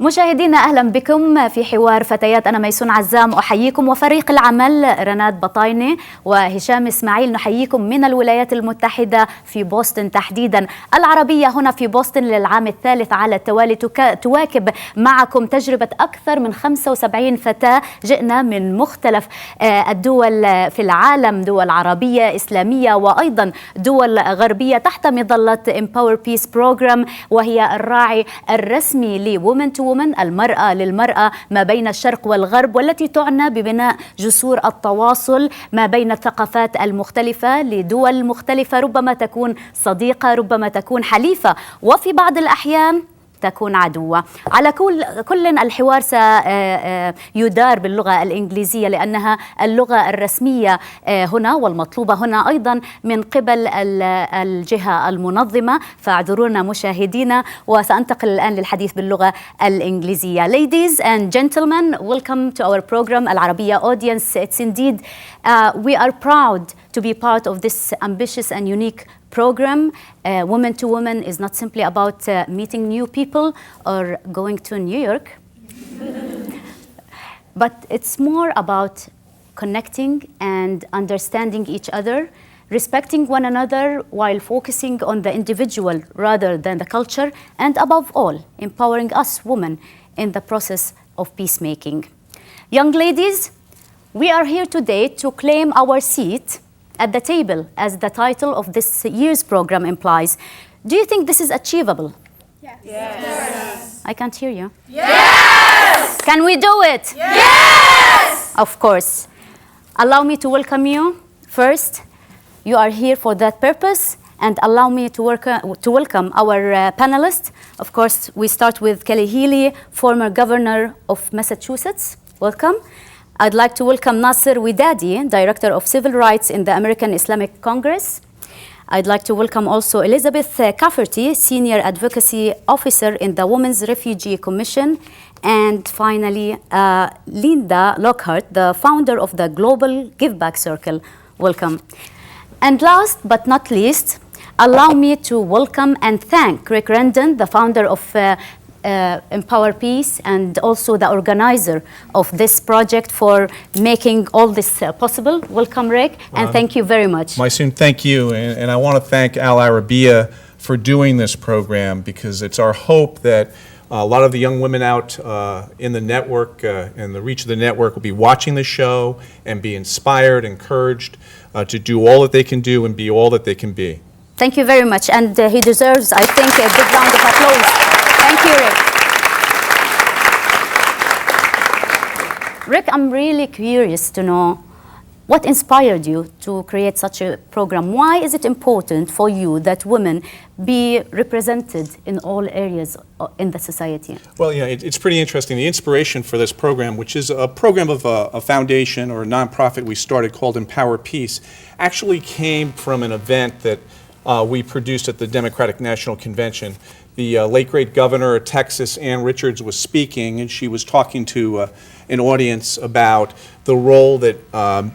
مشاهدينا أهلا بكم في حوار فتيات. أنا ميسون عزام أحييكم، وفريق العمل رناد بطاينة وهشام إسماعيل نحييكم من الولايات المتحدة في بوسطن تحديدا. العربية هنا في بوسطن للعام الثالث على التوالي تواكب معكم تجربة أكثر من 75 فتاة. جئنا من مختلف الدول في العالم، دول عربية إسلامية وأيضا دول غربية، تحت مظلة Empower Peace Program، وهي الراعي الرسمي لWomen to Women، المرأة للمرأة ما بين الشرق والغرب، والتي تعنى ببناء جسور التواصل ما بين الثقافات المختلفة لدول مختلفة، ربما تكون صديقة، ربما تكون حليفة، وفي بعض الأحيان تكون عدوة. على كل الحوار سيدار باللغة الإنجليزية لأنها اللغة الرسمية هنا والمطلوبة هنا أيضا من قبل الجهة المنظمة، فاعذرونا مشاهدينا. وسأنتقل الآن للحديث باللغة الإنجليزية. Ladies and gentlemen, welcome to our program Arabiya audience. It's indeed we are proud to be part of this ambitious and unique program. Women to Women is not simply about meeting new people or going to New York, but it's more about connecting and understanding each other, respecting one another while focusing on the individual rather than the culture, and above all, empowering us women in the process of peacemaking. Young ladies, we are here today to claim our seat at the table, as the title of this year's program implies. Do you think this is achievable? Yes. Yes. I can't hear you. Yes. Can we do it? Yes. Of course. Allow me to welcome you. First, you are here for that purpose, and allow me to welcome our panelists. Of course, we start with Kelly Healy, former governor of Massachusetts. Welcome. I'd like to welcome Nasser Widadi, Director of Civil Rights in the American Islamic Congress. I'd like to welcome also Elizabeth Cafferty, Senior Advocacy Officer in the Women's Refugee Commission. And finally, Linda Lockhart, the founder of the Global Give Back Circle. Welcome. And last but not least, allow me to welcome and thank Rick Rendon, the founder of Empower Peace and also the organizer of this project, for making all this possible. Welcome, Rick, and thank you very much. Mysoon, thank you, and I want to thank Al Arabiya for doing this program, because it's our hope that a lot of the young women out in the network, in the reach of the network, will be watching the show and be inspired, encouraged to do all that they can do and be all that they can be. Thank you very much, and he deserves, I think, a big round of applause. Thank you, Rick. Rick, I'm really curious to know what inspired you to create such a program. Why is it important for you that women be represented in all areas in the society? Well, yeah, it's pretty interesting. The inspiration for this program, which is a program of a foundation or a nonprofit we started called Empower Peace, actually came from an event that we produced at the Democratic National Convention. The late great governor of Texas, Ann Richards, was speaking, and she was talking to an audience about the role that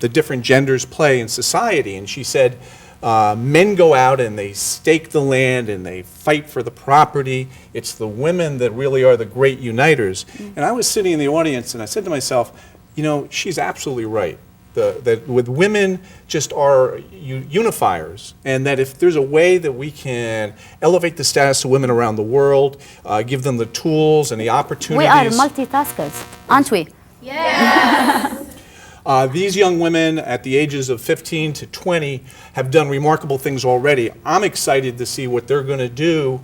the different genders play in society. And she said, men go out and they stake the land and they fight for the property. It's the women that really are the great uniters. And I was sitting in the audience and I said to myself, you know, she's absolutely right. That with women just are unifiers, and that if there's a way that we can elevate the status of women around the world, give them the tools and the opportunities. We are multitaskers, aren't we? Yes. These young women at the ages of 15 to 20 have done remarkable things already. I'm excited to see what they're going to do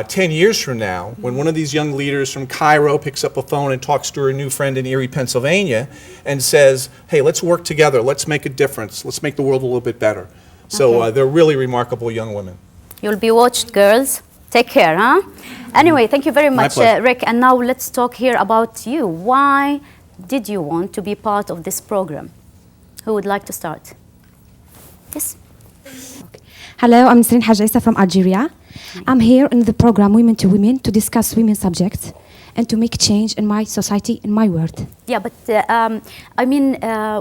10 years from now, when one of these young leaders from Cairo picks up a phone and talks to her new friend in Erie, Pennsylvania, and says, hey, let's work together, let's make a difference, let's make the world a little bit better. So they're really remarkable young women. You'll be watched, girls. Take care, huh? Anyway, thank you very much, Rick. And now let's talk here about you. Why did you want to be part of this program? Who would like to start? Yes. Okay. Hello, I'm Srin Hajaisa from Algeria. I'm here in the program Women to Women to discuss women's subjects and to make change in my society, in my world. Yeah, but I mean,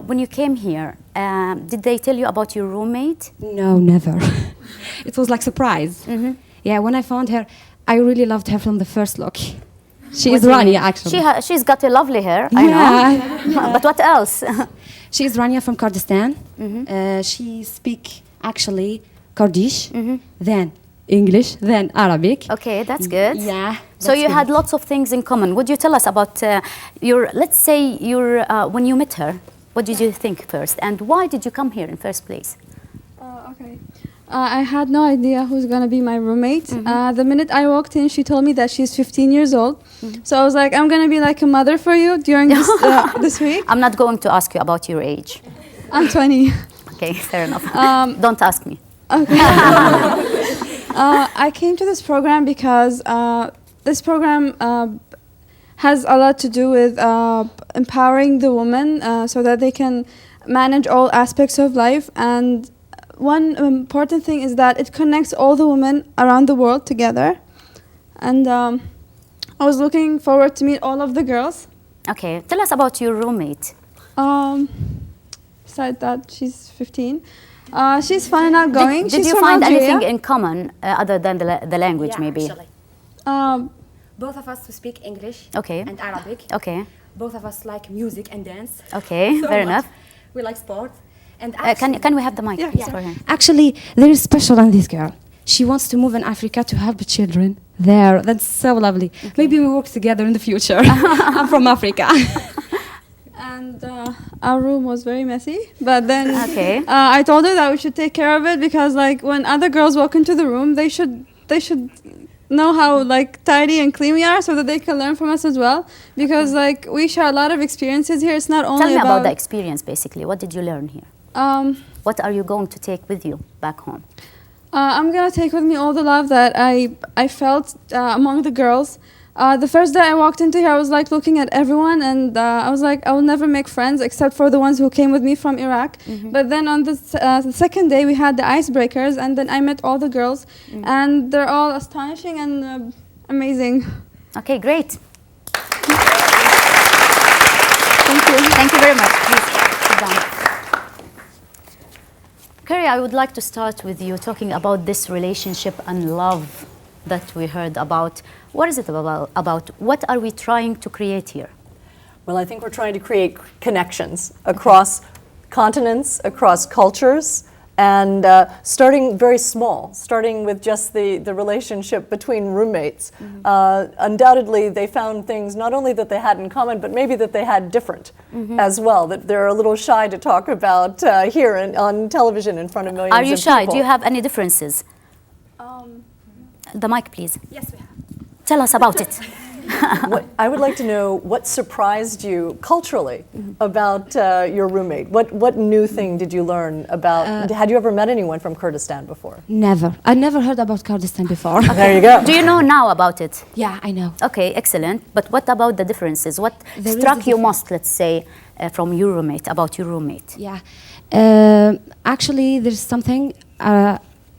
when you came here, did they tell you about your roommate? No, never. It was like surprise. Yeah, when I found her, I really loved her from the first look. She What is do you Rania, mean? actually. She's got a lovely hair, I know. But what else? She is Rania from Kurdistan. She speak actually Kurdish, then English, then Arabic. Okay, that's good. Yeah. So that's you good. had lots of things in common. Would you tell us about let's say when you met her, what did you think first? And why did you come here in first place? Okay. I had no idea who's going to be my roommate. The minute I walked in, she told me that she's 15 years old. So I was like, I'm going to be like a mother for you during this, this week. I'm not going to ask you about your age. I'm 20. Okay, fair enough. Don't ask me. I came to this program because this program has a lot to do with empowering the woman so that they can manage all aspects of life. And one important thing is that it connects all the women around the world together. And I was looking forward to meet all of the girls. Okay, tell us about your roommate. Besides that, she's 15. She's fun and outgoing. Did She's you from find Algeria. anything in common other than the language, Yeah, maybe? actually. Both of us speak English Okay. and Arabic. Okay, Both of us like music and dance. okay, So fair much. enough. We like sport. And Can we have the mic, Yeah. please, Yeah. for her? Actually, there is special on this girl. She wants to move in Africa to help the children there. That's so lovely. Maybe we work together in the future. I'm from Africa. And our room was very messy, but then Okay. I told her that we should take care of it because, like, when other girls walk into the room, they should know how like tidy and clean we are, so that they can learn from us as well. Because like we share a lot of experiences here. It's not only Tell me about the experience, basically. What did you learn here? What are you going to take with you back home? I'm gonna take with me all the love that I felt among the girls. The first day I walked into here, I was like looking at everyone, and I was like, I will never make friends except for the ones who came with me from Iraq. But then on the second day, we had the icebreakers, and then I met all the girls, and they're all astonishing and amazing. Okay, great. Thank you. Thank you very much. Please sit down. Carrie, I would like to start with you talking about this relationship and love that we heard about. What is it about? What are we trying to create here? Well, I think we're trying to create connections across continents, across cultures, and starting very small, starting with just the relationship between roommates. Undoubtedly, they found things not only that they had in common, but maybe that they had different as well, that they're a little shy to talk about here on television in front of millions of people. Are you shy? Do you have any differences? The mic, please. Yes, we have. Tell us about it. I would like to know what surprised you culturally about your roommate. What new thing did you learn about? Had you ever met anyone from Kurdistan before? Never. I never heard about Kurdistan before. There you go. Do you know now about it? Yeah, I know. Okay, excellent. But what about the differences? What There is struck a you most, let's say, from your roommate, about your roommate? Yeah. Actually, there's something.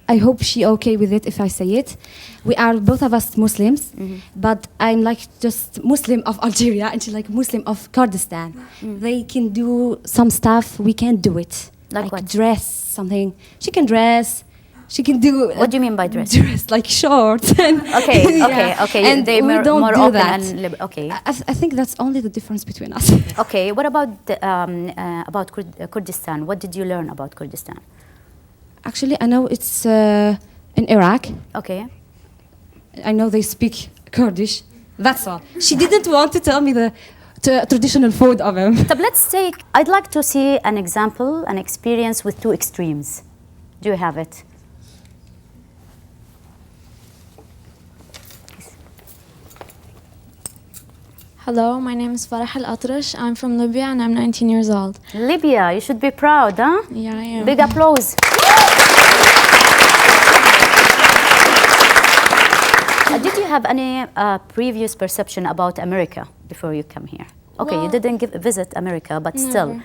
I hope she okay with it if I say it. We are both of us Muslims, but I'm like just Muslim of Algeria and she's like Muslim of Kurdistan. They can do some stuff, we can't do it. Like what? Dress something. She can dress. She can do. What do you mean by dress? Dress like shorts. And Okay, yeah. okay. And They we don't more do open that. and okay. I think that's only the difference between us. Okay. What about Kurdistan? What did you learn about Kurdistan? Actually, I know it's in Iraq. Okay. I know they speak Kurdish. That's all. She didn't want to tell me the traditional food of them. So let's take. I'd like to see an example, an experience with two extremes. Do you have it? Hello, my name is Farah Al-Atrash. I'm from Libya and I'm 19 years old. Libya, you should be proud, huh? Yeah, I am. Big applause. Did you have any previous perception about America before you come here? Okay, you Well, didn't visit America, but still. Never.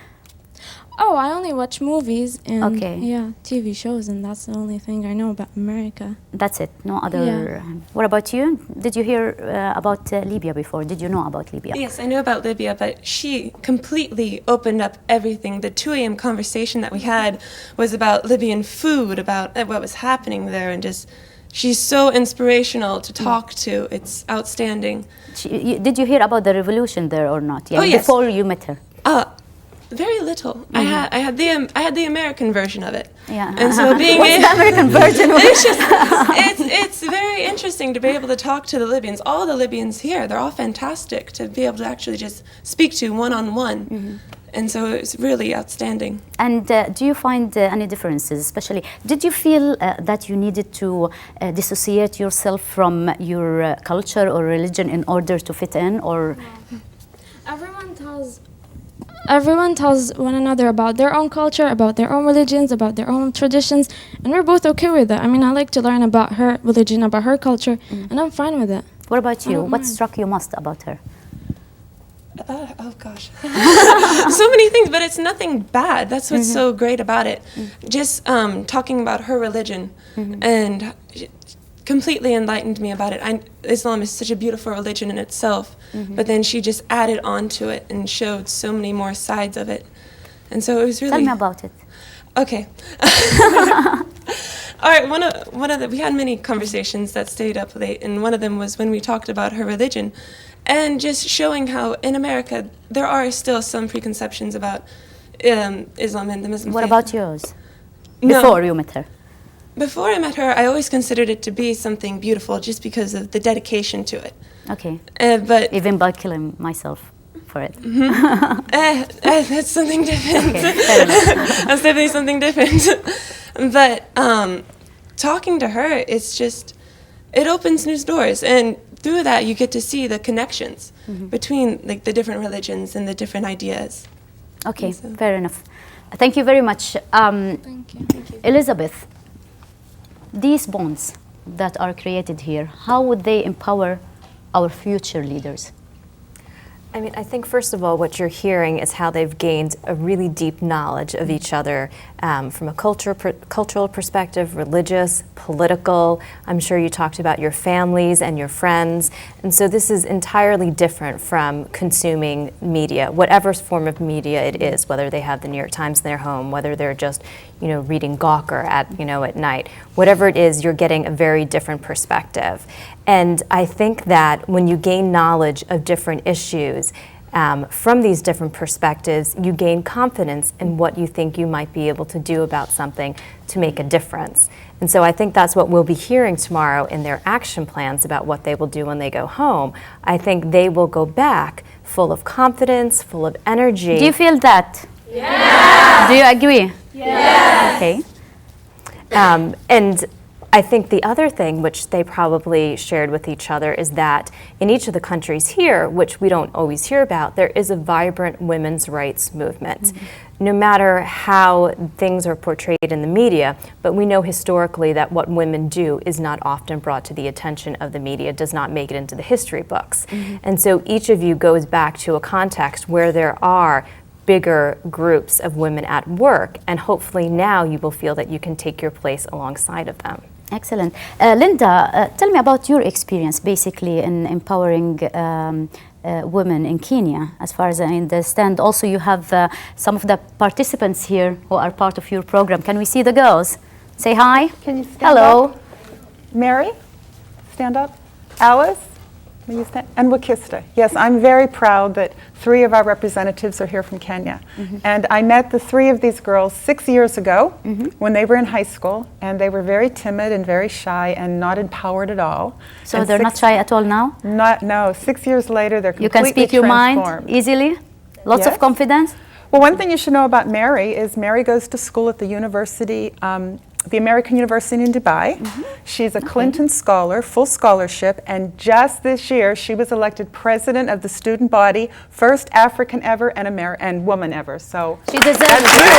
Oh, I only watch movies and Okay. yeah, TV shows, and that's the only thing I know about America. That's it, no other. Yeah. What about you? Did you hear about Libya before? Did you know about Libya? Yes, I knew about Libya, but she completely opened up everything. The 2 a.m. conversation that we had was about Libyan food, about what was happening there, and just she's so inspirational to talk to. It's outstanding. Did you hear about the revolution there or not? Yeah, Oh, yes. Before you met her. Very little. I had the American version of it. Yeah. And so being What's the American version? it's very interesting to be able to talk to the Libyans. All the Libyans here, they're all fantastic to be able to actually just speak to one-on-one. And so it's really outstanding. And do you find any differences, especially, did you feel that you needed to dissociate yourself from your culture or religion in order to fit in, or? Everyone tells one another about their own culture, about their own religions, about their own traditions, and we're both okay with it. I mean, I like to learn about her religion, about her culture, and I'm fine with it. What about you? What struck you most about her? Oh gosh, so many things, but it's nothing bad. That's what's so great about it. Just talking about her religion and completely enlightened me about it. Islam is such a beautiful religion in itself, but then she just added on to it and showed so many more sides of it. And so it was really... Tell me about it. Okay. All right, we had many conversations that stayed up late, and one of them was when we talked about her religion and just showing how in America there are still some preconceptions about Islam and the Muslim What faith. about yours? No. Before you met her? Before I met her, I always considered it to be something beautiful just because of the dedication to it. Okay. But Even by killing myself for it. that's something different. Okay, fair enough. That's definitely something different. But talking to her, it's just, it opens new doors. And through that, you get to see the connections between like the different religions and the different ideas. Okay, fair enough. Thank you very much. Thank you. Elizabeth, these bonds that are created here, how would they empower our future leaders? I mean, I think first of all, what you're hearing is how they've gained a really deep knowledge of each other from a cultural perspective, religious, political. I'm sure you talked about your families and your friends. And so this is entirely different from consuming media, whatever form of media it is, whether they have the New York Times in their home, whether they're just, reading Gawker at night. Whatever it is, you're getting a very different perspective. And I think that when you gain knowledge of different issues from these different perspectives, you gain confidence in what you think you might be able to do about something to make a difference. And so I think that's what we'll be hearing tomorrow in their action plans about what they will do when they go home. I think they will go back full of confidence, full of energy. Do you feel that? Yes. Do you agree? Yes. Okay. And I think the other thing which they probably shared with each other is that in each of the countries here, which we don't always hear about, there is a vibrant women's rights movement. No matter how things are portrayed in the media, but we know historically that what women do is not often brought to the attention of the media, does not make it into the history books. And so each of you goes back to a context where there are bigger groups of women at work, and hopefully now you will feel that you can take your place alongside of them. Excellent. Linda, tell me about your experience basically in empowering women in Kenya. As far as I understand, also you have some of the participants here who are part of your program. Can we see the girls? Say hi. Can you stand Hello. up? Mary, stand up. Alice, will you stand? And Wakista. Yes, I'm very proud that 3 of our representatives are here from Kenya. And I met the 3 of these girls 6 years ago when they were in high school, and they were very timid and very shy and not empowered at all. So and they're not shy at all now? No, 6 years later they're You completely can speak your mind transformed. easily? Lots of Yes. confidence? Well, one thing you should know about Mary is Mary goes to school at the university, the American University in Dubai. She's a Clinton scholar, full scholarship, and just this year she was elected president of the student body, first African ever and woman ever. So She deserves it.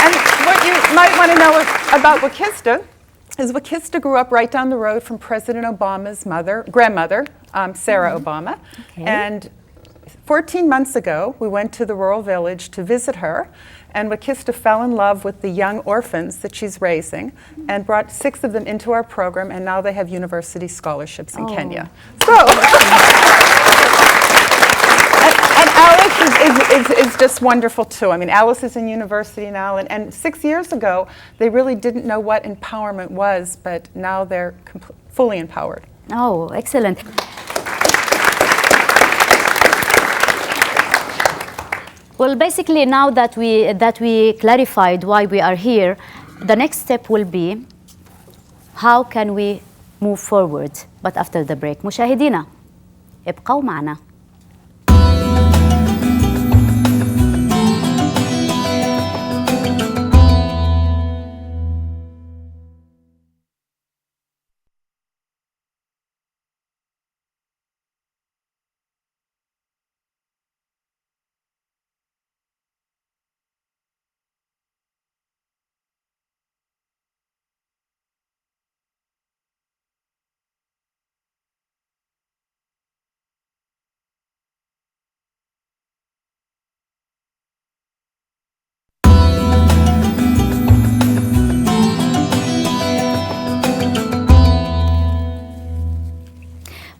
And what you might want to know about Wakista is Wakista grew up right down the road from President Obama's grandmother, Sarah Obama. Okay. And 14 months ago, we went to the rural village to visit her, and Wakista fell in love with the young orphans that she's raising and brought 6 of them into our program, and now they have university scholarships in Kenya. So, and Alice is just wonderful too. I mean, Alice is in university now, and 6 years ago, they really didn't know what empowerment was, but now they're fully empowered. Oh, excellent. Well, basically, now that we clarified why we are here, the next step will be how can we move forward. But after the break, مشاهدينا ابقوا معنا.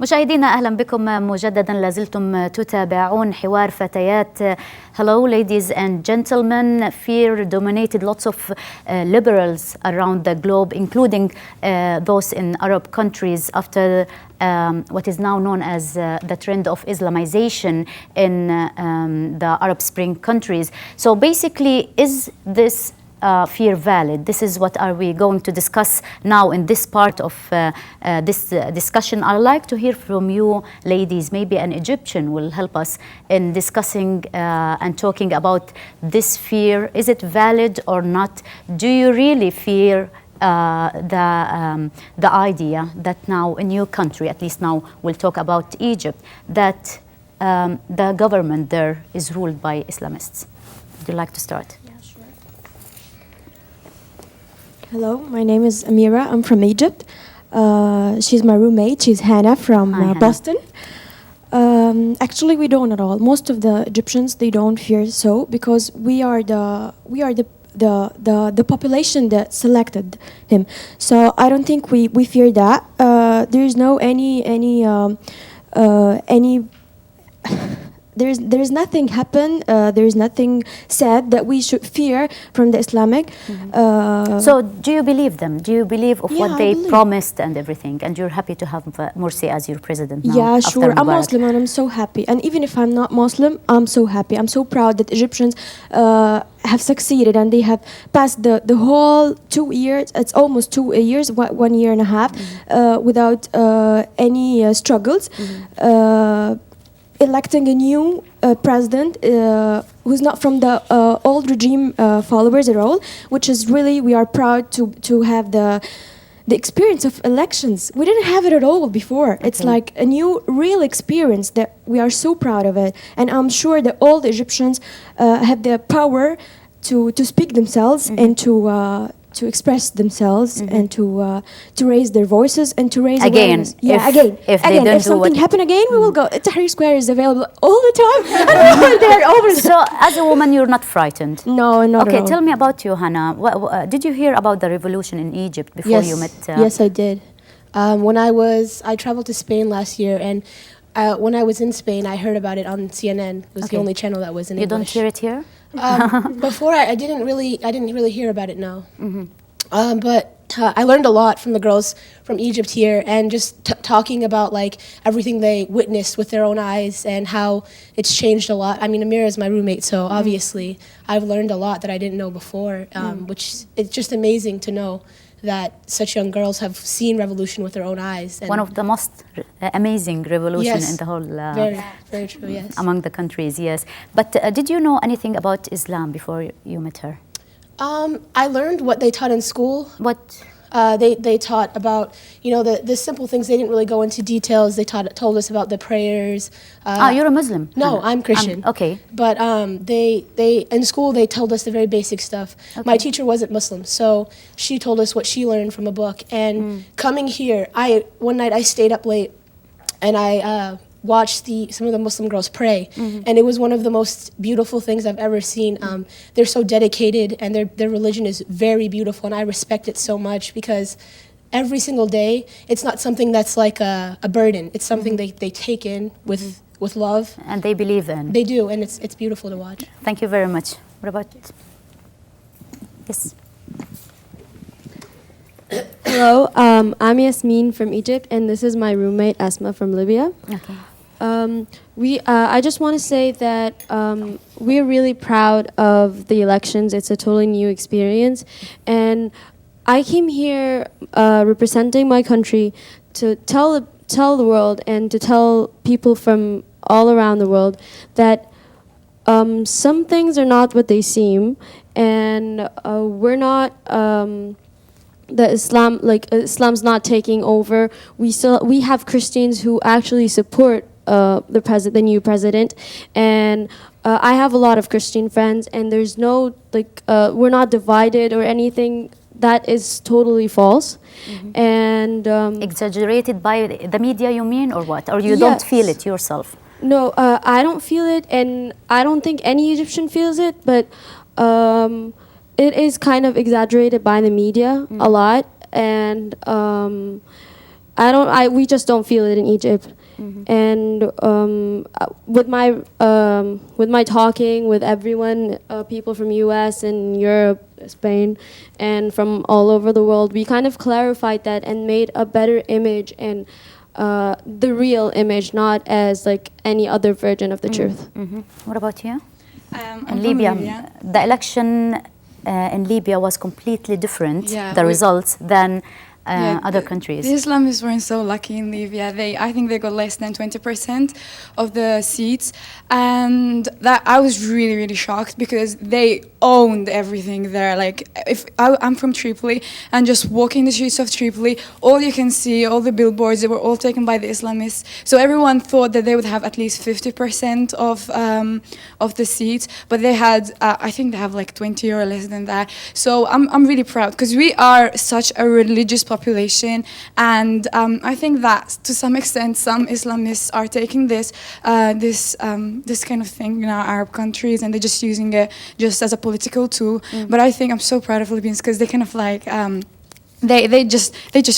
مشاهدينا أهلا بكم مجددا. لازلتم تتابعون حوار فتيات. Hello ladies and gentlemen. Fear dominated lots of liberals around the globe, including those in Arab countries after what is now known as the trend of Islamization in the Arab Spring countries. So basically, is this fear valid? This is what are we going to discuss now in this part of this discussion. I'd like to hear from you ladies. Maybe an Egyptian will help us in discussing and talking about this fear. Is it valid or not? Do you really fear the idea that now in your country, at least now we'll talk about Egypt, that the government there is ruled by Islamists? Would you like to start? Hello, my name is Amira. I'm from Egypt. She's my roommate. She's Hannah from Hi, Hannah. Boston. Actually, we don't at all. Most of the Egyptians, they don't fear so because we are the population that selected him. So I don't think we fear that. There is no any there's nothing happen. There's nothing said that we should fear from the Islamic. So do you believe them? Do you believe of Yeah, what I they believe. promised and everything? And you're happy to have Morsi as your president now? Yeah, after sure. I'm Mubarak? Muslim and I'm so happy. And even if I'm not Muslim, I'm so happy. I'm so proud that Egyptians have succeeded and they have passed the whole 2 years. It's almost 2 years, 1 year and a half, without any struggles. Electing a new president who's not from the old regime followers at all, which is really, we are proud to have the experience of elections. We didn't have it at all before. It's like a new real experience that we are so proud of it. And I'm sure that all the Egyptians have the power to speak themselves and to express themselves and to raise their voices and to raise Again, awareness. Yeah, if- again. if they again. don't If do something what- happen again, we will go. Tahrir Square is available all the time. And we are there over So as a woman, you're not frightened? No, not Okay, at all. tell me about you, Hannah. Did you hear about the revolution in Egypt before you met? Yes, I did. I traveled to Spain last year, and when I was in Spain, I heard about it on CNN. It was the Okay. only channel that was in You English. don't hear it here? Before, I didn't really hear about it. No. But I learned a lot from the girls from Egypt here, and just talking about like everything they witnessed with their own eyes and how it's changed a lot. I mean, Amira is my roommate, so obviously I've learned a lot that I didn't know before, which it's just amazing to know that such young girls have seen revolution with their own eyes. And One of the most amazing revolution Yes. in the whole very, very true. Yes. among the countries, yes. But did you know anything about Islam before you met her? I learned what they taught in school. What? They taught about, the simple things. They didn't really go into details. They told us about the prayers. You're a Muslim? No, Hannah. I'm Christian. Okay. But they in school they told us the very basic stuff. My teacher wasn't Muslim, so she told us what she learned from a book. And coming here, one night I stayed up late, and I watched some of the Muslim girls pray, and it was one of the most beautiful things I've ever seen. They're so dedicated, and their religion is very beautiful, and I respect it so much because every single day, it's not something that's like a burden. It's something they take in with with love. And they believe in. They do, and it's beautiful to watch. Thank you very much. What about? Yes. Hello, I'm Yasmin from Egypt, and this is my roommate Asma from Libya. Okay. I just want to say that we're really proud of the elections. It's a totally new experience, and I came here representing my country to tell the world and to tell people from all around the world that some things are not what they seem, and we're not. Islam's not taking over. We have Christians who actually support the new president, and I have a lot of Christian friends, and there's no we're not divided or anything. That is totally false, and Exaggerated by the media, you mean, or what? Or you don't feel it yourself? No, I don't feel it, and I don't think any Egyptian feels it, but it is kind of exaggerated by the media a lot, and we just don't feel it in Egypt. And with my talking with everyone, people from US and Europe, Spain, and from all over the world, we kind of clarified that and made a better image and the real image, not as like any other version of the truth. What about you? I'm Libya. from Libya. The election in Libya was completely different, Yeah, the results, than other countries. The Islamists weren't so lucky in Libya. I think they got less than 20% of the seats, and that I was really, really shocked because they owned everything there. Like, I'm from Tripoli, and just walking the streets of Tripoli, all you can see, all the billboards, they were all taken by the Islamists. So everyone thought that they would have at least 50% of the seats, but they had, I think they have like 20 or less than that. So I'm really proud because we are such a religious population, and I think that to some extent some Islamists are taking this kind of thing in our Arab countries, and they're just using it just as a political tool. But I think I'm so proud of Libyans because they kind of like they just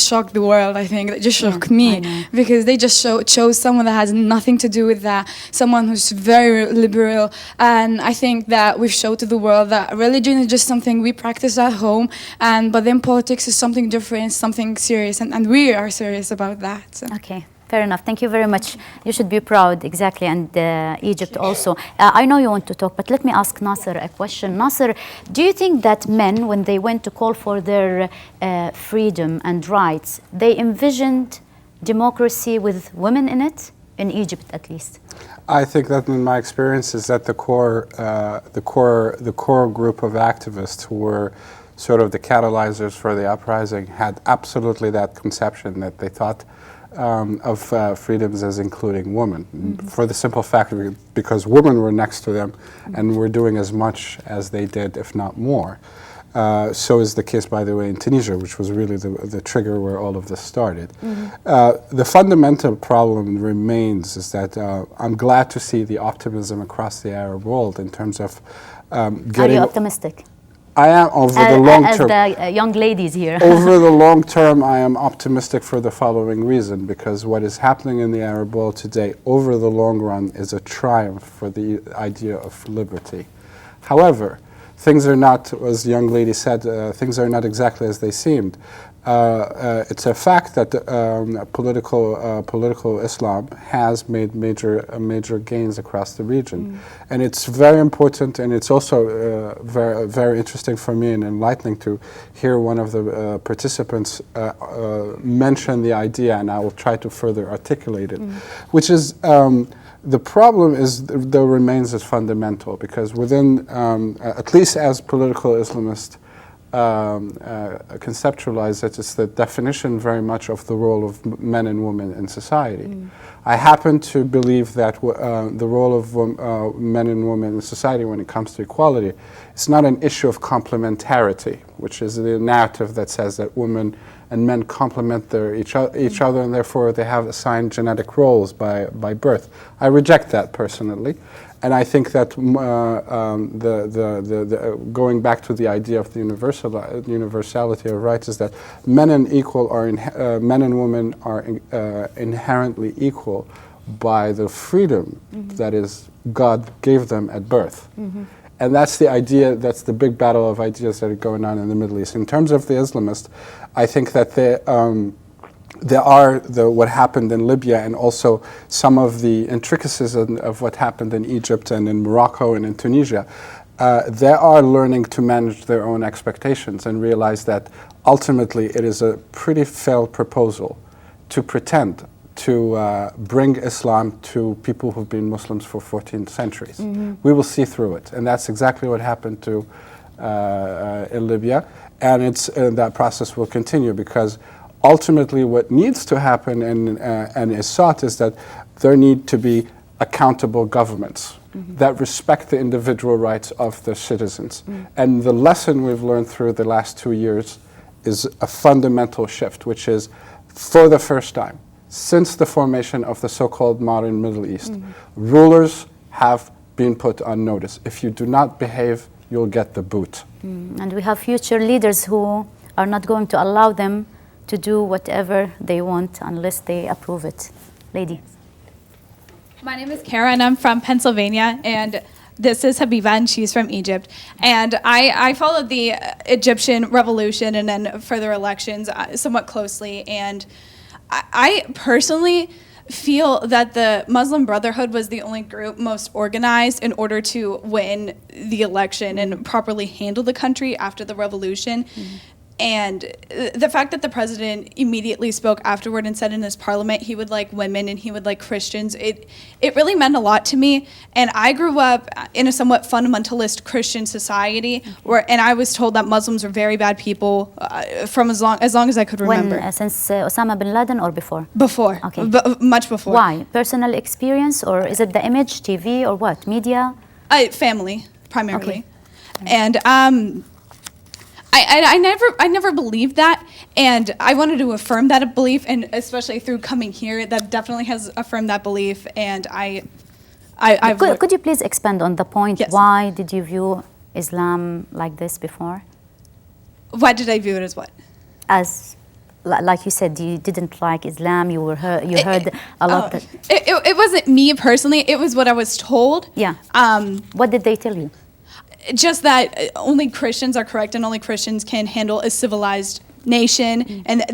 shocked the world. I think they just shocked me because they just chose someone that has nothing to do with that, someone who's very liberal. And I think that we've showed to the world that religion is just something we practice at home, but then politics is something different, something serious, and we are serious about that. So. Okay. Fair enough. Thank you very much. You should be proud, exactly, and Egypt also. I know you want to talk, but let me ask Nasser a question. Nasser, do you think that men, when they went to call for their freedom and rights, they envisioned democracy with women in it, in Egypt at least? I think that in my experience is that the core group of activists who were sort of the catalyzers for the uprising had absolutely that conception that they thought of freedoms as including women, for the simple fact because women were next to them and were doing as much as they did, if not more. So is the case, by the way, in Tunisia, which was really the trigger where all of this started. The fundamental problem remains is that I'm glad to see the optimism across the Arab world in terms of getting... Are you optimistic? I am over the long term. As the young ladies here. Over the long term, I am optimistic for the following reason, because what is happening in the Arab world today, over the long run, is a triumph for the idea of liberty. However, things are not, as the young lady said, things are not exactly as they seemed. It's a fact that political Islam has made major gains across the region, and it's very important. And it's also very interesting for me and enlightening to hear one of the participants mention the idea, and I will try to further articulate it, which is. The problem remains as fundamental, because within, at least as political Islamists conceptualize it, it's the definition very much of the role of men and women in society. I happen to believe that the role of men and women in society when it comes to equality, it's not an issue of complementarity, which is the narrative that says that women and men complement each other, and therefore they have assigned genetic roles by birth. I reject that personally, and I think that going back to the idea of the universality of rights is that men and women are inherently equal by the freedom that is God gave them at birth. And that's the idea, that's the big battle of ideas that are going on in the Middle East. In terms of the Islamists, I think that there are what happened in Libya and also some of the intricacies of what happened in Egypt and in Morocco and in Tunisia. They are learning to manage their own expectations and realize that ultimately it is a pretty failed proposal to pretend to bring Islam to people who've been Muslims for 14 centuries. We will see through it. And that's exactly what happened to in Libya. And that process will continue because ultimately what needs to happen and is sought is that there need to be accountable governments that respect the individual rights of their citizens. And the lesson we've learned through the last 2 years is a fundamental shift, which is for the first time, since the formation of the so-called modern Middle East, rulers have been put on notice. If you do not behave, you'll get the boot. And we have future leaders who are not going to allow them to do whatever they want unless they approve it. Lady. My name is Kara and I'm from Pennsylvania, and this is Habiba and she's from Egypt. And I followed the Egyptian revolution and then further elections somewhat closely, and I personally feel that the Muslim Brotherhood was the only group most organized in order to win the election and properly handle the country after the revolution. And the fact that the president immediately spoke afterward and said in his parliament he would like women and he would like Christians, it really meant a lot to me. And I grew up in a somewhat fundamentalist Christian society, and I was told that Muslims were very bad people from as long as I could remember. When, since Osama bin Laden or before? Before. Okay. Much before. Why? Personal experience, or is it the image, TV, or what? Media? Family, primarily. Okay. And I never believed that, and I wanted to affirm that belief, and especially through coming here, that definitely has affirmed that belief. And could you please expand on the point? Yes. Why did you view Islam like this before? Why did I view it as what? As, like you said, you didn't like Islam. You heard a lot. It wasn't me personally. It was what I was told. Yeah. What did they tell you? Just that only Christians are correct and only Christians can handle a civilized nation. And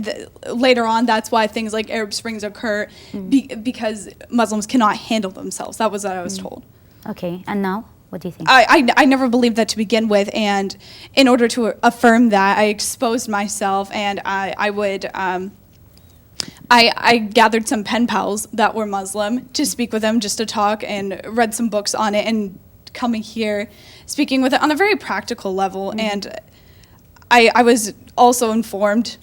later on, that's why things like Arab Springs occur, because Muslims cannot handle themselves. That was what I was told. Okay, and now? What do you think? I never believed that to begin with, and in order to affirm that, I exposed myself, and I gathered some pen pals that were Muslim to speak with them, just to talk, and read some books on it, and coming here, speaking with it on a very practical level. And I was also informed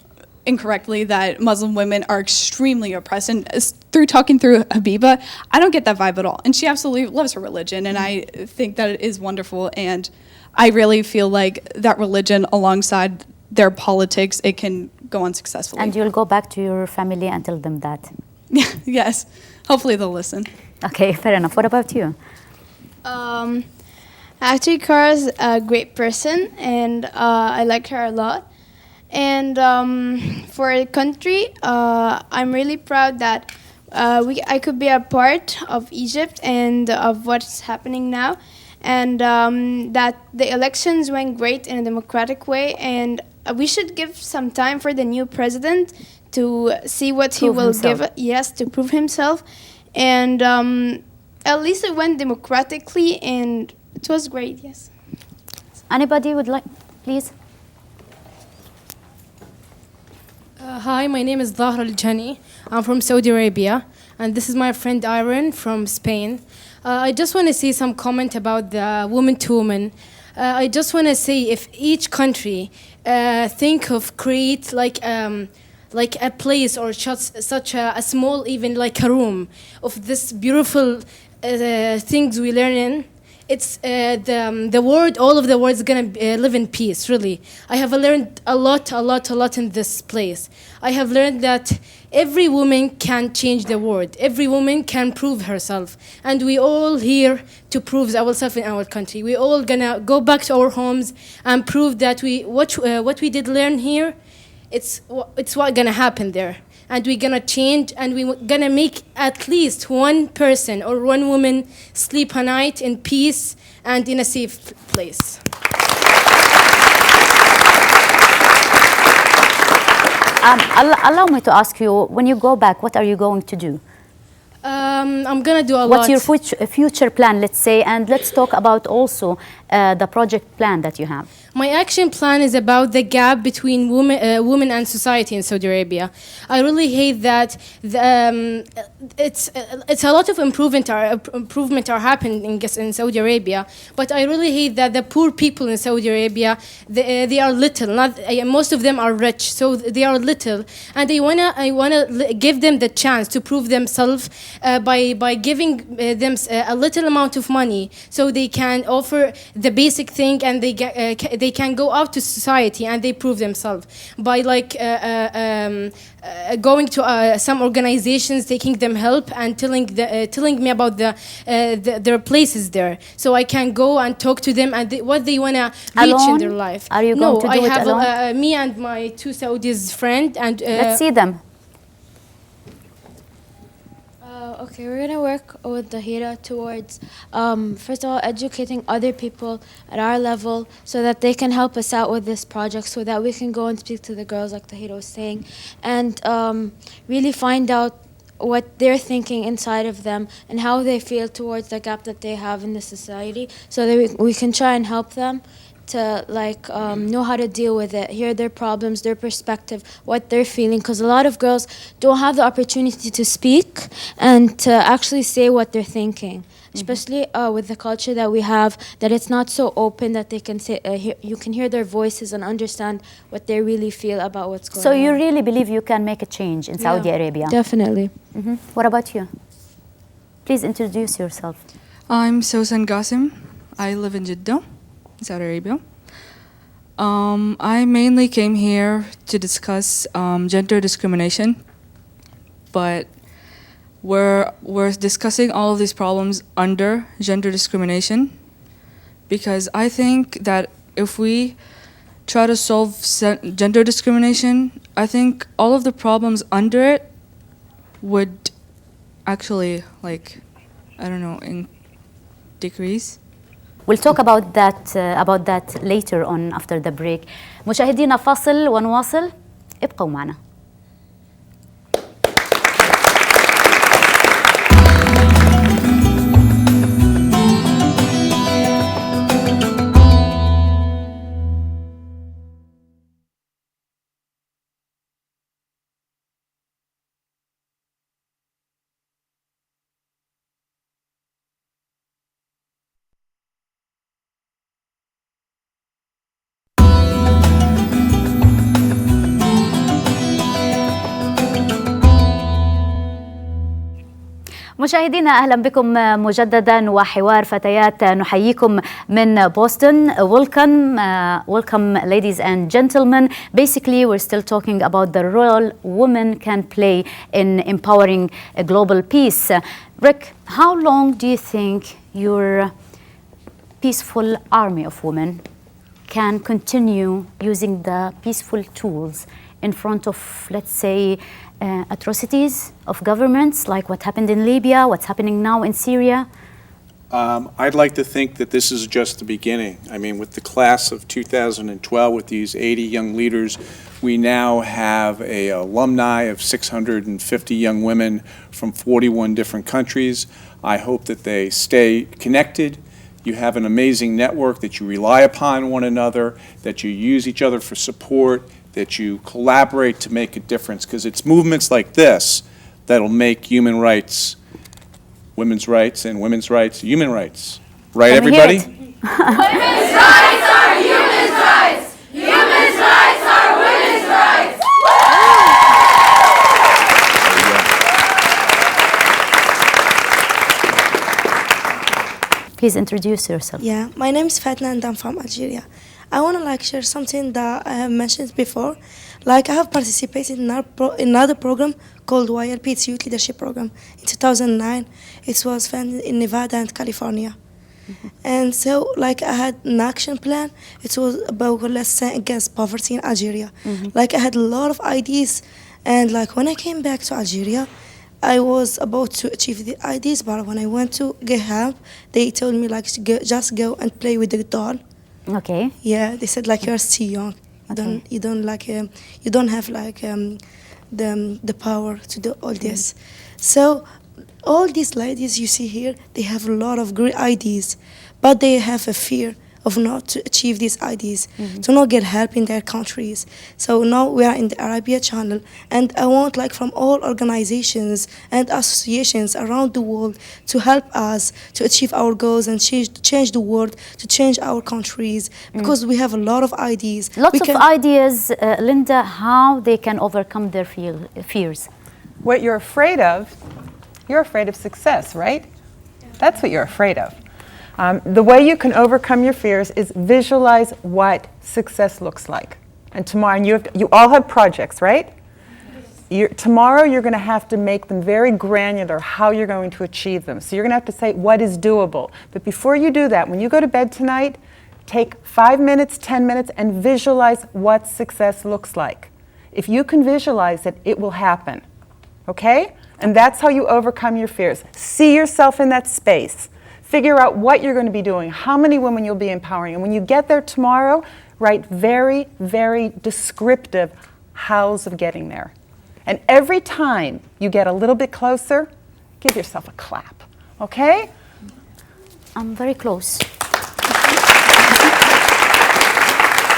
incorrectly that Muslim women are extremely oppressed. And through talking through Habiba, I don't get that vibe at all. And she absolutely loves her religion, and I think that it is wonderful. And I really feel like that religion, alongside their politics, it can go on successfully. And you'll go back to your family and tell them that? Yes. Hopefully they'll listen. Okay, fair enough. What about you? Actually, Kara's a great person, and I like her a lot. And for a country, I'm really proud that I could be a part of Egypt and of what's happening now, and that the elections went great in a democratic way, and we should give some time for the new president to see what he will give. Yes, to prove himself, and at least it went democratically, and it was great. Yes. Anybody would like, please? Hi, my name is Zahra Al-Jani. I'm from Saudi Arabia, and this is my friend Ayran from Spain. I just want to say some comment about the woman to woman. I just want to say, if each country think of create like a place or such a small, even like a room of this beautiful things we learn in, it's the world, all of the world is gonna live in peace. Really, I have learned a lot in this place. I have learned that every woman can change the world. Every woman can prove herself, and we all here to prove ourselves in our country. We all gonna go back to our homes and prove that what we did learn here, it's what gonna happen there. and we're gonna change, and we're gonna make at least one person or one woman sleep a night in peace and in a safe place. Allow me to ask you, when you go back, what are you going to do? I'm gonna do a lot. What's your future plan, let's say, and let's talk about also the project plan that you have. My action plan is about the gap between women and society in Saudi Arabia. I really hate that it's a lot of improvement are happening in Saudi Arabia, but I really hate that the poor people in Saudi Arabia, they are little. Most of them are rich, so they are little, and I wanna give them the chance to prove themselves by giving them a little amount of money, so they can offer the basic thing, and they can go out to society and they prove themselves by going to some organizations, taking them help, and telling me about their places there, so I can go and talk to them and what they wanna reach in their life. Are you going to do it alone? I have me and my two Saudis friend, and let's see them. Okay, we're gonna work with Dahira towards, first of all, educating other people at our level so that they can help us out with this project, so that we can go and speak to the girls, like Dahira was saying, and really find out what they're thinking inside of them and how they feel towards the gap that they have in the society, so that we can try and help them to know how to deal with it, hear their problems, their perspective, what they're feeling, because a lot of girls don't have the opportunity to speak and to actually say what they're thinking, especially with the culture that we have, that it's not so open that they can say, you can hear their voices and understand what they really feel about what's going on. So you really believe you can make a change in Saudi Arabia? Definitely. What about you? Please introduce yourself. I'm Sosan Qasim. I live in Jeddah, Saudi Arabia. I mainly came here to discuss gender discrimination, but we're discussing all of these problems under gender discrimination, because I think that if we try to solve gender discrimination, I think all of the problems under it would actually, decrease. We'll talk about that later on after the break. مشاهدينا فاصل ونواصل، ابقوا معنا. مشاهدينا أهلا بكم مجددا وحوار فتيات نحييكم من بوسطن. Welcome ladies and gentlemen. Basically we're still talking about the role women can play in empowering a global peace. Rick, how long do you think your peaceful army of women can continue using the peaceful tools in front of, let's say, atrocities of governments like what happened in Libya, what's happening now in Syria? I'd like to think that this is just the beginning. I mean, with the class of 2012, with these 80 young leaders, we now have an alumni of 650 young women from 41 different countries. I hope that they stay connected. You have an amazing network, that you rely upon one another, that you use each other for support, that you collaborate to make a difference, because it's movements like this that'll make human rights, women's rights, and women's rights, human rights. Right, everybody? Women's rights are human's rights. Human's rights are women's rights. Please introduce yourself. Yeah, my name is Fatna and I'm from Algeria. I want to share something that I have mentioned before. I have participated in another program called YLP, it's Youth Leadership Program. In 2009, it was founded in Nevada and California. And so, I had an action plan. It was about, let's say, against poverty in Algeria. I had a lot of ideas And like when I came back to Algeria, I was about to achieve the IDs, but when I went to get help, they told me like just go and play with the doll. Okay. Yeah, they said like you're still young. You don't have like the power to do all this. So all these ladies you see here, they have a lot of great ideas, but they have a fear of not to achieve these ideas, to not get help in their countries. So now we are in the Arabiya channel, and I want like from all organizations and associations around the world to help us to achieve our goals and change the world, to change our countries, because we have a lot of ideas. Lots of ideas, Linda, how they can overcome their fears. What you're afraid of success, right? That's what you're afraid of. The way you can overcome your fears is visualize what success looks like. And tomorrow, and you all have projects, right? Tomorrow you're going to have to make them very granular, how you're going to achieve them. So you're going to have to say what is doable. But before you do that, when you go to bed tonight, take 5 minutes, 10 minutes, and visualize what success looks like. If you can visualize it, it will happen. Okay? And that's how you overcome your fears. See yourself in that space. Figure out what you're going to be doing, how many women you'll be empowering. And when you get there tomorrow, write very, very descriptive hows of getting there. And every time you get a little bit closer, give yourself a clap. Okay? I'm very close.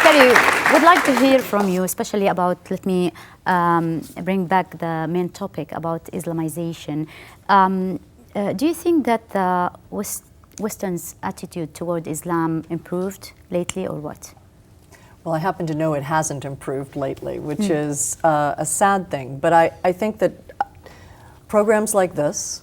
Kelly, would like to hear from you, especially about, let me bring back the main topic about Islamization. Do you think that the Western's attitude toward Islam improved lately or what? Well, I happen to know it hasn't improved lately, which is a sad thing. But I think that programs like this,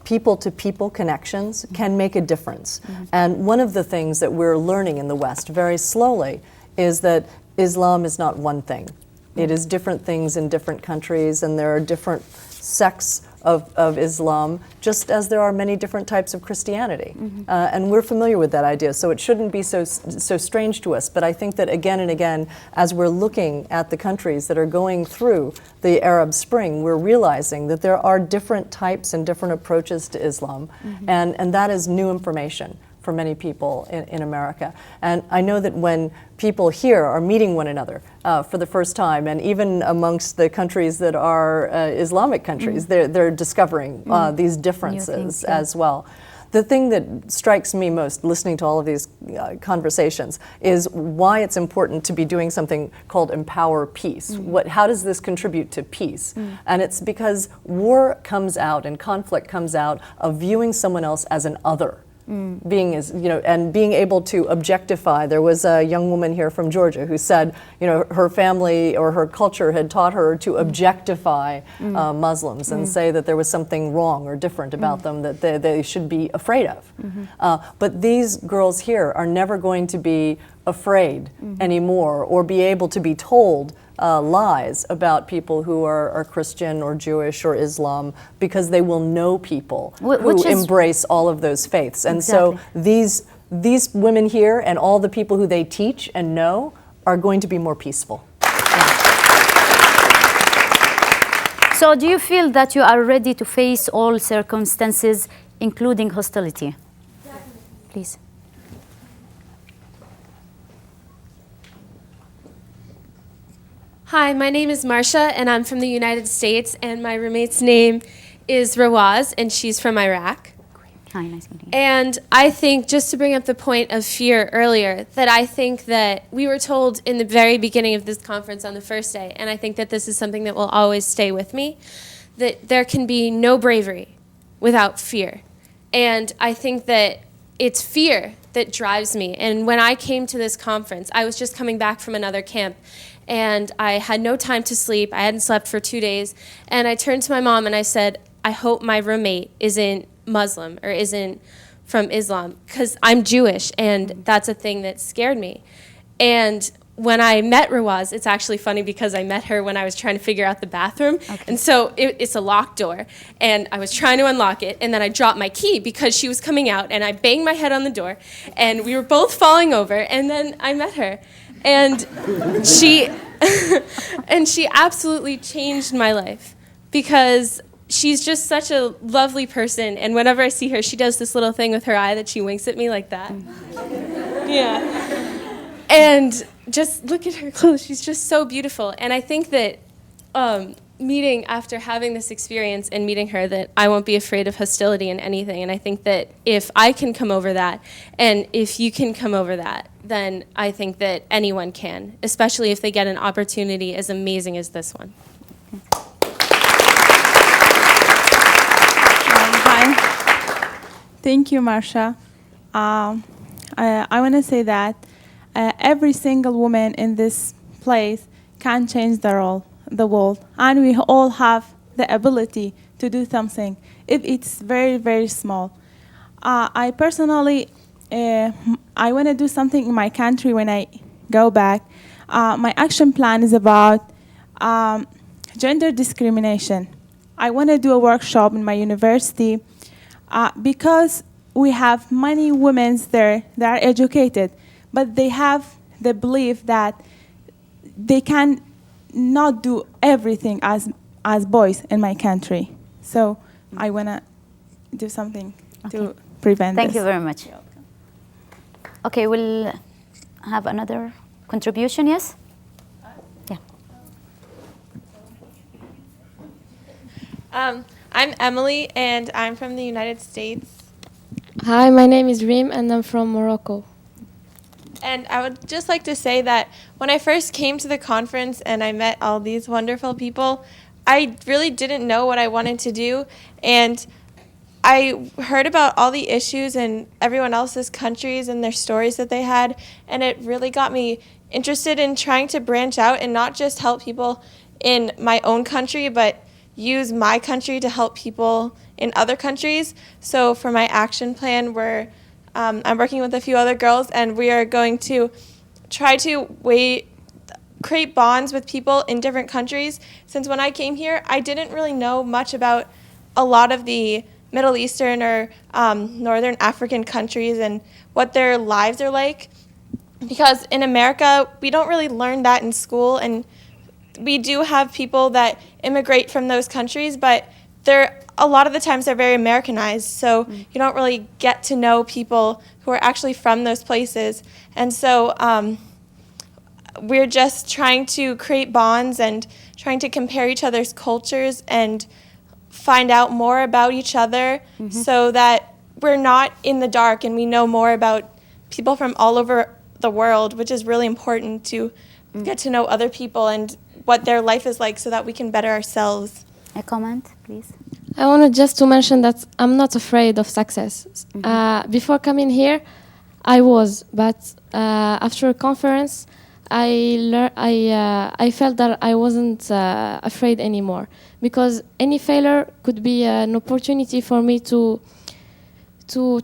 people-to-people connections, can make a difference. And one of the things that we're learning in the West very slowly is that Islam is not one thing. It is different things in different countries, and there are different sects of Islam, just as there are many different types of Christianity. And we're familiar with that idea, so it shouldn't be so strange to us. But I think that again and again, as we're looking at the countries that are going through the Arab Spring, we're realizing that there are different types and different approaches to Islam, and that is new information for many people in America. And I know that when people here are meeting one another for the first time, and even amongst the countries that are Islamic countries, they're discovering these differences as well. The thing that strikes me most listening to all of these conversations is why it's important to be doing something called Empower Peace. How does this contribute to peace? And it's because war comes out and conflict comes out of viewing someone else as an other. Being and being able to objectify. There was a young woman here from Georgia who said, her family or her culture had taught her to objectify Muslims and say that there was something wrong or different about them that they should be afraid of. But these girls here are never going to be afraid anymore or be able to be told lies about people who are Christian or Jewish or Islam, because they will know people who embrace all of those faiths. And so these women here and all the people who they teach and know are going to be more peaceful. So do you feel that you are ready to face all circumstances, including hostility? Please. Hi, my name is Marsha, and I'm from the United States, and my roommate's name is Rawaz, and she's from Iraq. Hi, nice meeting you. And I think, just to bring up the point of fear earlier, that I think that we were told in the very beginning of this conference on the first day, and I think that this is something that will always stay with me, that there can be no bravery without fear. And I think that it's fear that drives me. And when I came to this conference, I was just coming back from another camp, and I had no time to sleep. I hadn't slept for 2 days. And I turned to my mom and I said, I hope my roommate isn't Muslim or isn't from Islam, because I'm Jewish, and that's a thing that scared me. And when I met Rawaz, it's actually funny because I met her when I was trying to figure out the bathroom. And so it's a locked door, and I was trying to unlock it, and then I dropped my key because she was coming out, and I banged my head on the door, and we were both falling over, and then I met her. And she And she absolutely changed my life because she's just such a lovely person. And whenever I see her, she does this little thing with her eye that she winks at me like that. Yeah. And just look at her clothes. She's just so beautiful. And I think that after having this experience and meeting her, that I won't be afraid of hostility in anything. And I think that if I can come over that, and if you can come over that, then I think that anyone can, especially if they get an opportunity as amazing as this one. Hi. Thank you, Marsha. I want to say that every single woman in this place can change the world, and we all have the ability to do something if it's very, very small. I personally, I want to do something in my country when I go back. My action plan is about gender discrimination. I want to do a workshop in my university because we have many women there that are educated, but they have the belief that they can not do everything as boys in my country. So I want to do something to prevent this. Thank you very much. Okay, we'll have another contribution, yes? Yeah. I'm Emily, and I'm from the United States. Hi, my name is Reem, and I'm from Morocco. And I would just like to say that when I first came to the conference and I met all these wonderful people, I really didn't know what I wanted to do. And I heard about all the issues in everyone else's countries and their stories that they had. And it really got me interested in trying to branch out and not just help people in my own country, but use my country to help people in other countries. So for my action plan, I'm working with a few other girls, and we are going to try to create bonds with people in different countries. Since when I came here, I didn't really know much about a lot of the Middle Eastern or Northern African countries and what their lives are like. Because in America, we don't really learn that in school, and we do have people that immigrate from those countries, but a lot of the times they're very Americanized, so you don't really get to know people who are actually from those places. And so we're just trying to create bonds and trying to compare each other's cultures and find out more about each other so that we're not in the dark and we know more about people from all over the world, which is really important to get to know other people and what their life is like so that we can better ourselves. A comment, please. I wanted just to mention that I'm not afraid of success. Before coming here, I was, but after a conference, I felt that I wasn't afraid anymore, because any failure could be an opportunity for me to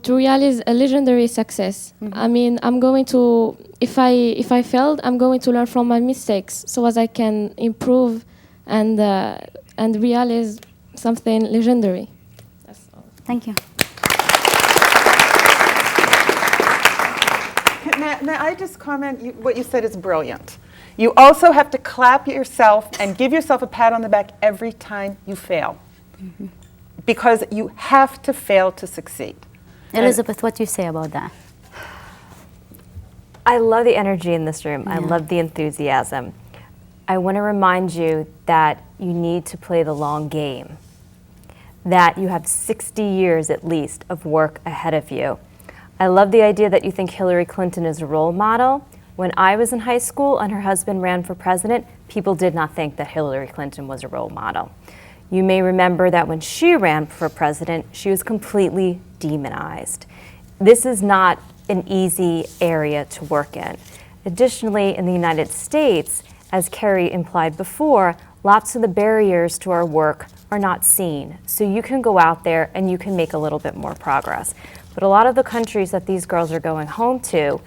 realize a legendary success. I mean, I'm going to, if I failed, I'm going to learn from my mistakes so as I can improve and realize something legendary. That's all. Thank you. May I just comment? What you said is brilliant. You also have to clap yourself and give yourself a pat on the back every time you fail, because you have to fail to succeed. Elizabeth, what do you say about that? I love the energy in this room. I love the enthusiasm. I want to remind you that you need to play the long game, that you have 60 years at least of work ahead of you. I love the idea that you think Hillary Clinton is a role model. When I was in high school and her husband ran for president, people did not think that Hillary Clinton was a role model. You may remember that when she ran for president, she was completely demonized. This is not an easy area to work in. Additionally, in the United States, as Carrie implied before, lots of the barriers to our work are not seen. So you can go out there and you can make a little bit more progress. But a lot of the countries that these girls are going home to,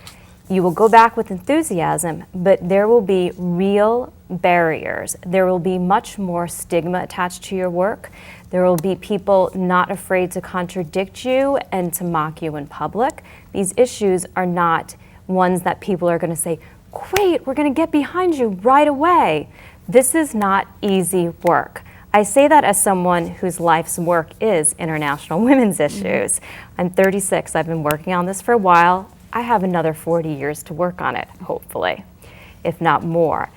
you will go back with enthusiasm, but there will be real barriers. There will be much more stigma attached to your work. There will be people not afraid to contradict you and to mock you in public. These issues are not ones that people are going to say, great, we're going to get behind you right away. This is not easy work. I say that as someone whose life's work is international women's issues. I'm 36, I've been working on this for a while. I have another 40 years to work on it, hopefully, if not more.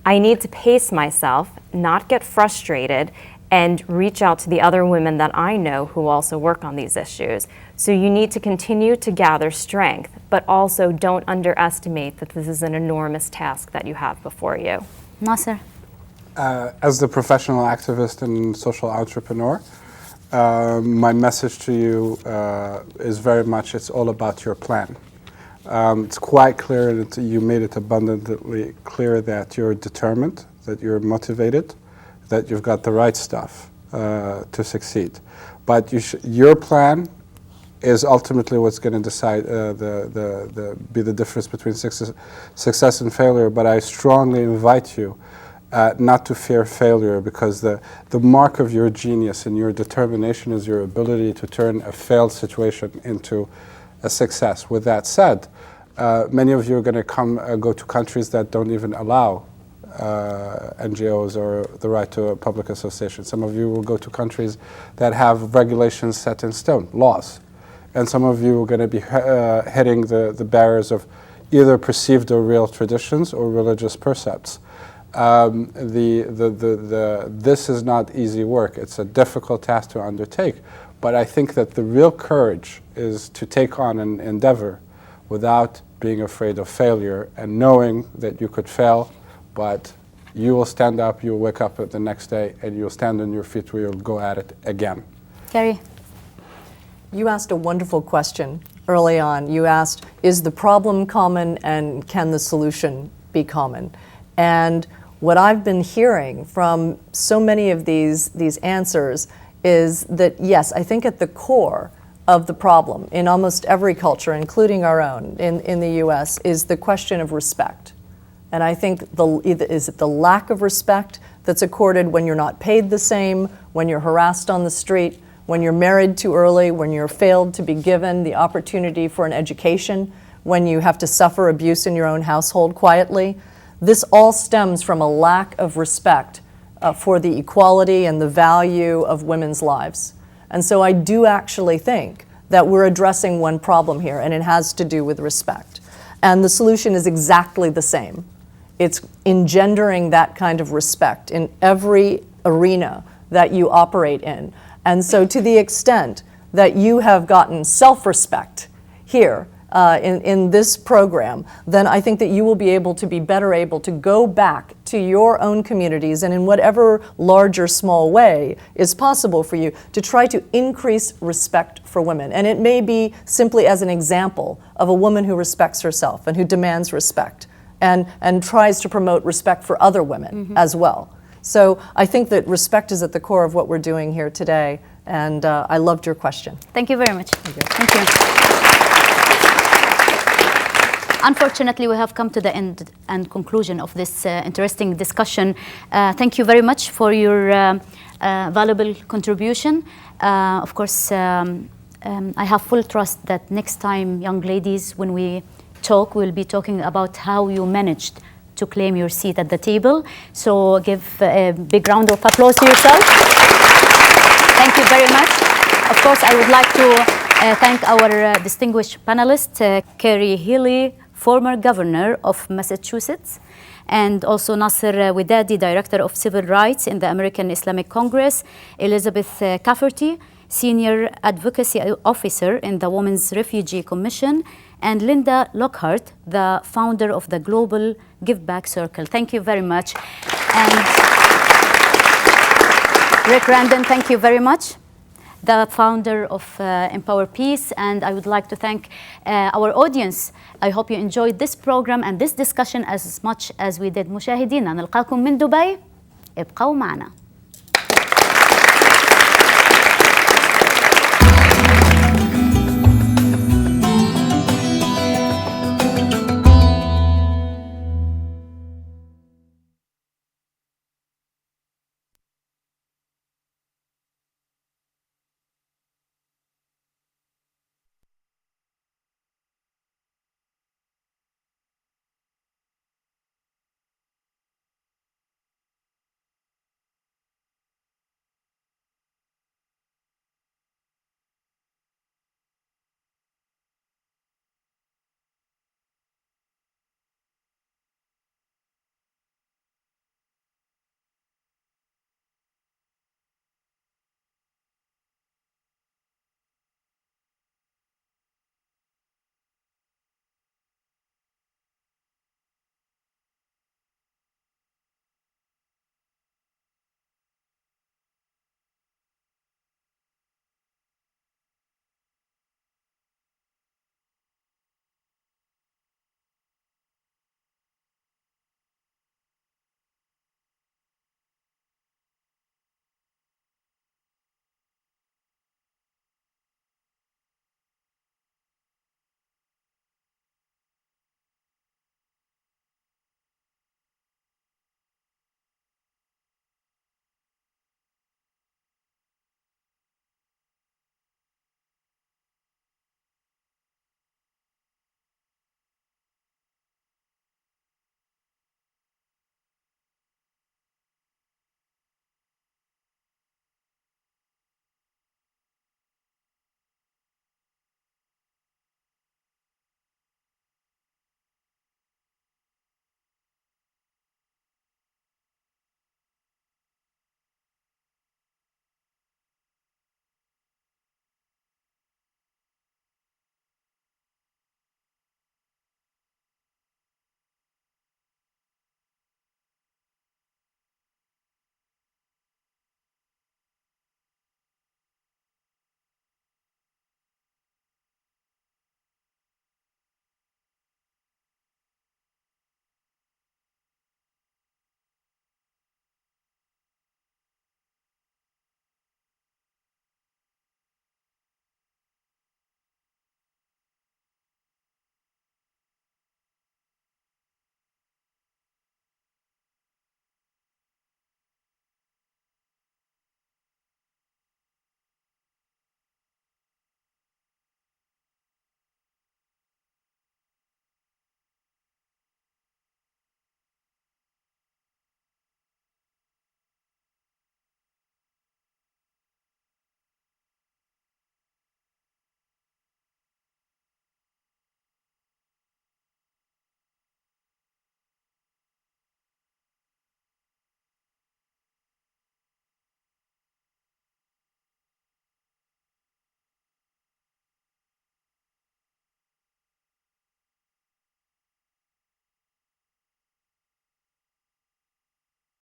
I need to pace myself, not get frustrated, and reach out to the other women that I know who also work on these issues. So you need to continue to gather strength, but also don't underestimate that this is an enormous task that you have before you. Nasser? As the professional activist and social entrepreneur, my message to you is very much, it's all about your plan. It's quite clear that you made it abundantly clear that you're determined, that you're motivated, that you've got the right stuff to succeed. But your plan is ultimately what's going to decide be the difference between success and failure. But I strongly invite you not to fear failure, because the mark of your genius and your determination is your ability to turn a failed situation into a success. With that said, many of you are going to go to countries that don't even allow NGOs or the right to a public association. Some of you will go to countries that have regulations set in stone, laws. And some of you are going to be hitting the barriers of either perceived or real traditions or religious precepts. This is not easy work. It's a difficult task to undertake. But I think that the real courage is to take on an endeavor without being afraid of failure and knowing that you could fail, but you will stand up, you'll wake up the next day, and you'll stand on your feet where you'll go at it again. Carrie? You asked a wonderful question early on. You asked, is the problem common and can the solution be common? And what I've been hearing from so many of these answers is that, yes, I think at the core of the problem in almost every culture, including our own in the US, is the question of respect. And I think is it the lack of respect that's accorded when you're not paid the same, when you're harassed on the street, when you're married too early, when you're failed to be given the opportunity for an education, when you have to suffer abuse in your own household quietly. This all stems from a lack of respect for the equality and the value of women's lives. And so I do actually think that we're addressing one problem here, and it has to do with respect. And the solution is exactly the same. It's engendering that kind of respect in every arena that you operate in. And so to the extent that you have gotten self-respect here in this program, then I think that you will be able to be better able to go back to your own communities and in whatever large or small way is possible for you to try to increase respect for women. And it may be simply as an example of a woman who respects herself and who demands respect and tries to promote respect for other women as well. So I think that respect is at the core of what we're doing here today, and I loved your question. Thank you very much. Thank you. Unfortunately, we have come to the end and conclusion of this interesting discussion. Thank you very much for your valuable contribution. Of course, I have full trust that next time, young ladies, when we talk, we'll be talking about how you managed to claim your seat at the table. So give a big round of applause to yourself. Thank you very much. Of course, I would like to thank our distinguished panelist, Carrie Healy, former governor of Massachusetts, and also Nasser Widadi, Director of Civil Rights in the American Islamic Congress, Elizabeth Cafferty, Senior Advocacy Officer in the Women's Refugee Commission, and Linda Lockhart, the founder of the Global Give Back Circle. Thank you very much. And Rick Randon, thank you very much, the founder of Empower Peace. And I would like to thank our audience. I hope you enjoyed this program and this discussion as much as we did. مشاهدينا نلقاكم من دبي. ابقوا معنا.